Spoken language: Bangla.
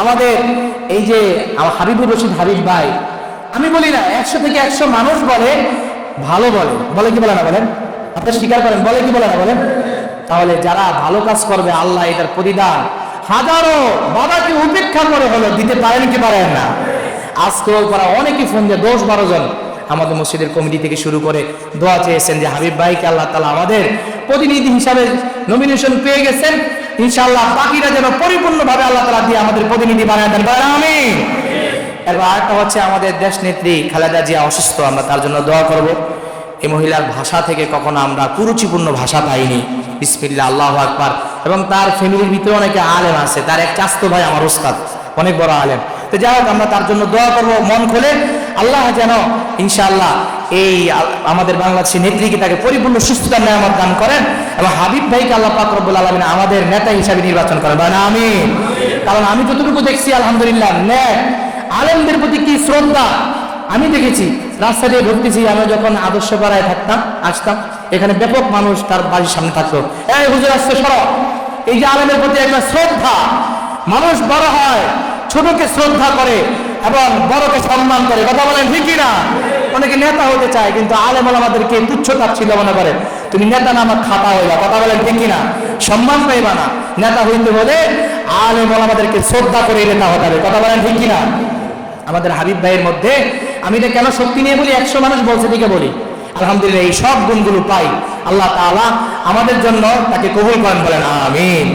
আমাদের এই যে হাবিবুর রশিদ হাবিব ভাই, আমি বলি না 100 থেকে 100 মানুষ বলে ভালো, বলে কি বলে না বলেন? আপনারা স্বীকার করেন, বলে কি বলে না বলেন? তাহলে যারা ভালো কাজ করবে আল্লাহ এটার প্রতিদান হাজারো বাবাকে উপেক্ষা করে হলো দিতে পারেন কি পারেন না? আজকেও করা অনেকে ফোন দিয়ে 10-12 জন আমাদের মসজিদের কমিটি থেকে শুরু করে দোয়া চেয়েছেন যে হাবিব ভাইকে আল্লাহ তাআলা আমাদের প্রতিনিধি হিসাবে নমিনেশন পেয়ে গেছেন, ইনশাআল্লাহ বাকিরা যেন পরিপূর্ণভাবে আল্লাহ তাআলা দিয়ে আমাদের প্রতিনিধি বানায় দেন, বলেন আমিন। এরপর আরেকটা হচ্ছে আমাদের দেশ নেত্রী খালেদা জিয়া অসুস্থ, আমরা তার জন্য দোয়া করব। এই মহিলার ভাষা থেকে কখনো আমরা কুরুচিপূর্ণ ভাষা পাইনি। বিসমিল্লাহ, আল্লাহু আকবার। এবং তার ফ্যামিলির ভিতরে অনেকে আলেম আছে, তার এক চাচতো ভাই আমার উস্তাদ, অনেক বড় আলেম। তো যাই হোক, আমরা তার জন্য দোয়া করব মন খুলে, আল্লাহ যেন ইনশাআল্লাহ এই আমাদের বাংলাদেশের নেত্রীকে তাকে পরিপূর্ণ সুস্থতার নিয়ামত দান করেন এবং হাবিব ভাইকে আল্লাহ পাক রব্বুল আলামিন আমাদের নেতা হিসাবে নির্বাচন করেন, বলেন আমিন। কারণ আমি যতটুকু দেখছি আলহামদুলিল্লাহ আলেমদের প্রতি কি শ্রদ্ধা আমি দেখেছি। রাস্তা দিয়ে ঢুকতেছি, আমি যখন আদর্শ পাড়ায় থাকতাম আসতাম, এখানে ব্যাপক মানুষ তার বাড়ির সামনে থাকতো, এই হুজুর আসছে সরো। এই যে আলেমের প্রতি একটা শ্রদ্ধা, মানুষ বড় হয় ছোটকে শ্রদ্ধা করে এবং বড়কে সম্মান করে, কথা বলেন ঠিক কিনা? অনেকে নেতা হতে চায় কিন্তু আলেম ওলামাদেরকে তুচ্ছ তাচ্ছিল্য মনে করে, তুমি নেতা না আমার খাতা হইবা, কথা বলেন ঠিক কিনা? সম্মান পাইবা না। নেতা হইতে হলে আলেম ওলামাদেরকে শ্রদ্ধা করে নেতা হতে হবে, কথা বলেন ঠিক কিনা? আমাদের হাবিব ভাইয়ের মধ্যে আমি এটা কেন শক্তি নিয়ে বলি, 100 মানুষ বলছে দিকে বলি, আলহামদুলিল্লাহ এই সব গুণগুলো পাই। আল্লাহ তাআলা আমাদের জন্য তাকে কবুল করেন, বলেন আমিন।